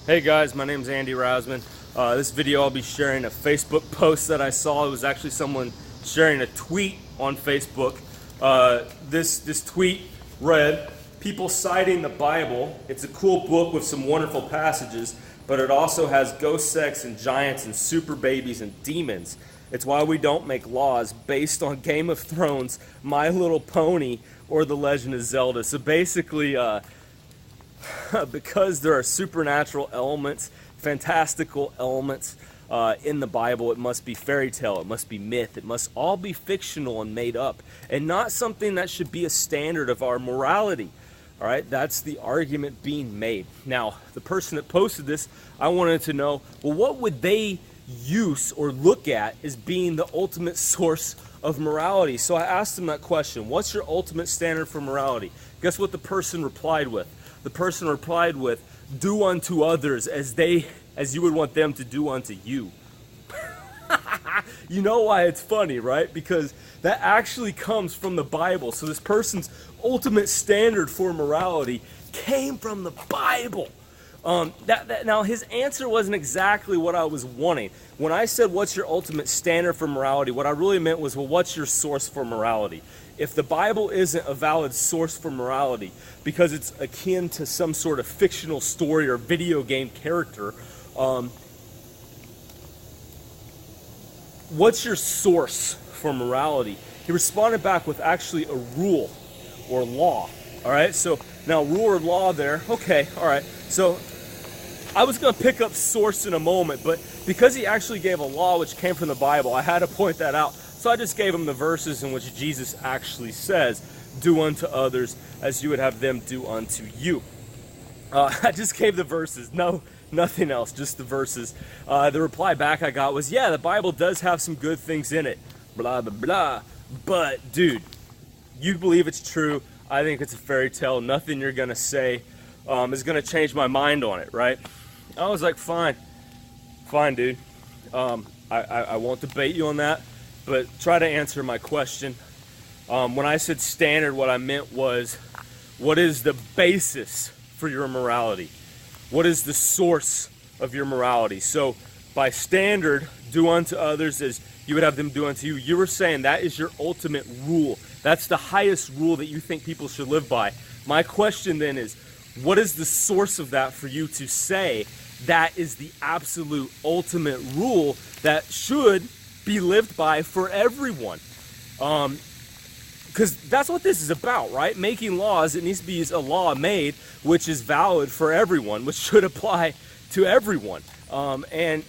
Hey guys, my name's Andy Rasman. This video I'll be sharing a Facebook post that I saw. It was actually someone sharing a tweet on Facebook. This tweet read, "People citing the Bible. It's a cool book with some wonderful passages, but it also has ghost sex and giants and super babies and demons. It's why we don't make laws based on Game of Thrones, My Little Pony, or The Legend of Zelda." So basically, because there are supernatural elements, fantastical elements in the Bible, it must be fairy tale, it must be myth, it must all be fictional and made up, and not something that should be a standard of our morality. All right, that's the argument being made. Now, the person that posted this, I wanted to know, well, what would they use or look at as being the ultimate source of morality? So I asked them that question: what's your ultimate standard for morality? Guess what the person replied with? The person replied with, "Do unto others as you would want them to do unto you." You know why it's funny, right? Because that actually comes from the Bible. So this person's ultimate standard for morality came from the Bible. Now, his answer wasn't exactly what I was wanting. When I said, what's your ultimate standard for morality, what I really meant was, well, what's your source for morality? If the Bible isn't a valid source for morality because it's akin to some sort of fictional story or video game character, what's your source for morality? He responded back with actually a rule or law. All right, so now rule or law there. Okay, all right. So I was going to pick up source in a moment, but because he actually gave a law which came from the Bible, I had to point that out. So I just gave him the verses in which Jesus actually says, "Do unto others as you would have them do unto you." I just gave the verses. No, nothing else, just the verses. The reply back I got was, yeah, the Bible does have some good things in it, blah, blah, blah. But, dude, you believe it's true. I think it's a fairy tale. Nothing you're going to say is going to change my mind on it, right? I was like, fine, dude. I won't debate you on that, but try to answer my question. When I said standard, what I meant was, what is the basis for your morality? What is the source of your morality? So by standard, do unto others as you would have them do unto you. You were saying that is your ultimate rule. That's the highest rule that you think people should live by. My question then is, what is the source of that for you to say that is the absolute ultimate rule that should be lived by for everyone? Because that's what this is about, right? Making laws, it needs to be a law made which is valid for everyone, which should apply to everyone. And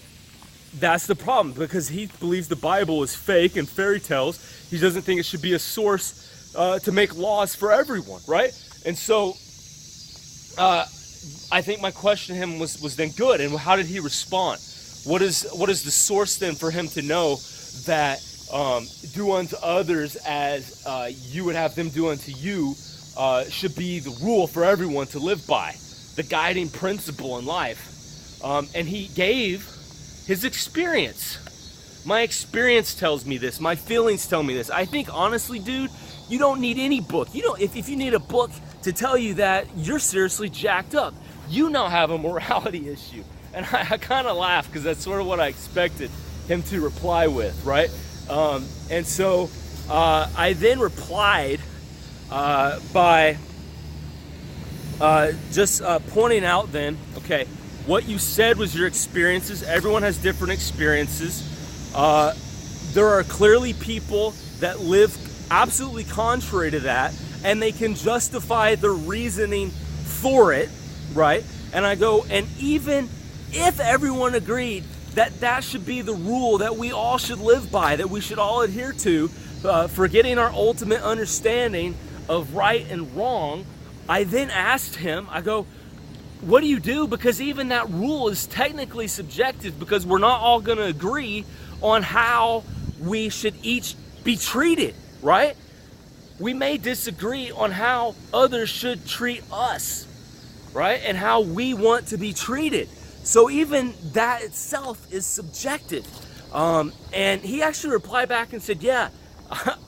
that's the problem, because he believes the Bible is fake and fairy tales. He doesn't think it should be a source to make laws for everyone, right? And so I think my question to him was then good. And how did he respond? What is the source then for him to know that do unto others as you would have them do unto you should be the rule for everyone to live by, the guiding principle in life? And he gave his experience. My experience tells me this. My feelings tell me this. I think honestly, dude, you don't need any book. You don't. If you need a book to tell you that, you're seriously jacked up. You now have a morality issue. And I kind of laugh because that's sort of what I expected him to reply with, right? And so I then replied by just pointing out then, okay, what you said was your experiences. Everyone has different experiences. There are clearly people that live absolutely contrary to that, and they can justify their reasoning for it, right? And I go, and even if everyone agreed that that should be the rule that we all should live by, that we should all adhere to, for getting our ultimate understanding of right and wrong, I then asked him, I go, what do you do? Because even that rule is technically subjective, because we're not all going to agree on how we should each be treated, right? We may disagree on how others should treat us, right? And how we want to be treated. So even that itself is subjective. And he actually replied back and said, yeah,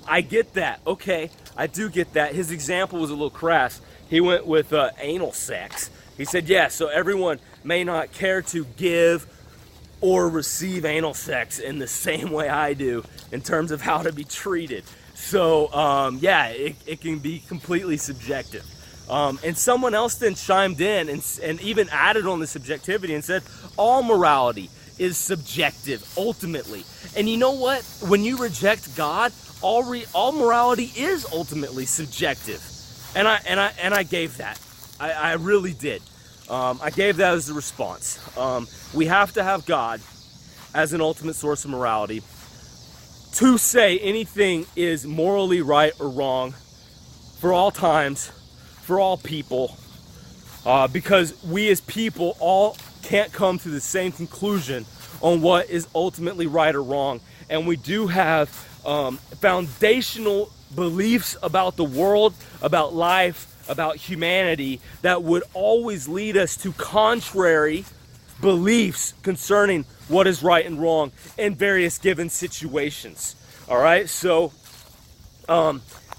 I get that. Okay, I do get that. His example was a little crass. He went with anal sex. He said, yeah, so everyone may not care to give or receive anal sex in the same way I do in terms of how to be treated. So, yeah, it can be completely subjective. And someone else then chimed in and even added on the subjectivity and said, all morality is subjective, ultimately. And you know what? When you reject God, all morality is ultimately subjective. And I gave that. I really did. I gave that as a response. We have to have God as an ultimate source of morality to say anything is morally right or wrong for all times, for all people, because we as people all can't come to the same conclusion on what is ultimately right or wrong. And we do have foundational beliefs about the world, about life, about humanity that would always lead us to contrary beliefs concerning what is right and wrong in various given situations. All right, so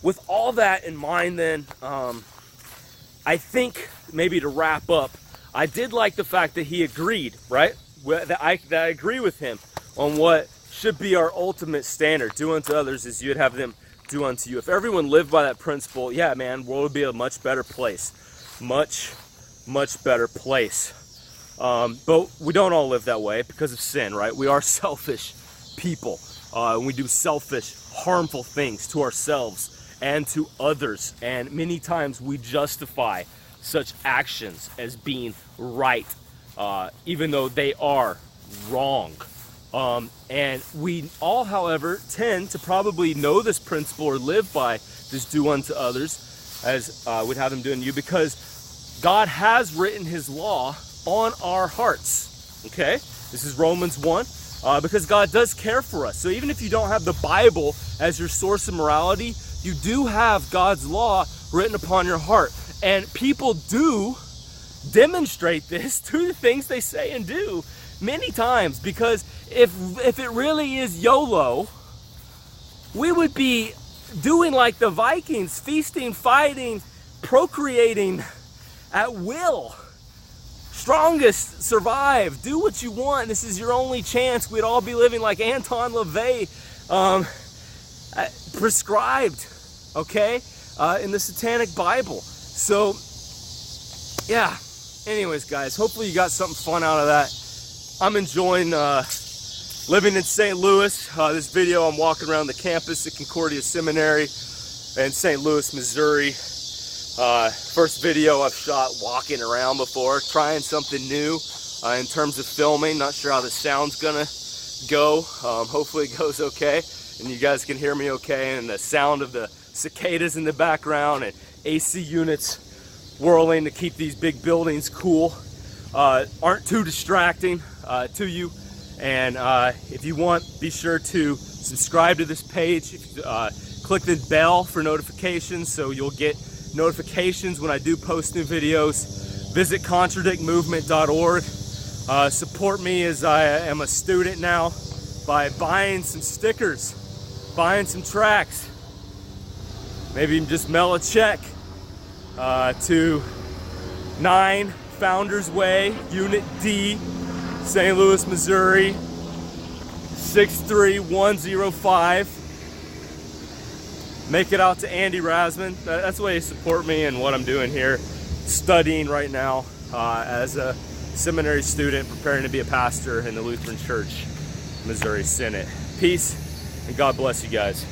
with all that in mind then, I think maybe to wrap up, I did like the fact that he agreed, right? That I agree with him on what should be our ultimate standard. Do unto others as you'd have them do unto you. If everyone lived by that principle, yeah, man, world would be a much better place. Much, much better place. But we don't all live that way because of sin, right? We are selfish people. We do selfish, harmful things to ourselves and to others. And many times we justify such actions as being right, even though they are wrong. And we all, however, tend to probably know this principle or live by this do unto others as we'd have them do unto you, because God has written his law on our hearts. Okay? This is Romans 1. Because God does care for us. So even if you don't have the Bible as your source of morality, you do have God's law written upon your heart. And people do demonstrate this through the things they say and do many times, because if it really is YOLO, we would be doing like the Vikings, feasting, fighting, procreating at will. Strongest survive. Do what you want. This is your only chance. We'd all be living like Anton LaVey prescribed, okay, in the Satanic Bible. So, yeah. Anyways, guys, hopefully you got something fun out of that. I'm enjoying living in St. Louis. This video, I'm walking around the campus at Concordia Seminary in St. Louis, Missouri. First video I've shot walking around before, trying something new in terms of filming. Not sure how the sound's gonna go. Hopefully it goes okay and you guys can hear me okay, and the sound of the cicadas in the background and AC units whirling to keep these big buildings cool aren't too distracting to you. And if you want, be sure to subscribe to this page. Click the bell for notifications so you'll get notifications when I do post new videos. Visit contradictmovement.org. Support me as I am a student now by buying some stickers, buying some tracts, maybe even just mail a check to 9 Founders Way, Unit D, St. Louis, Missouri, 63105. Make it out to Andy Rasman. That's the way you support me and what I'm doing here, studying right now as a seminary student, preparing to be a pastor in the Lutheran Church, Missouri Synod. Peace, and God bless you guys.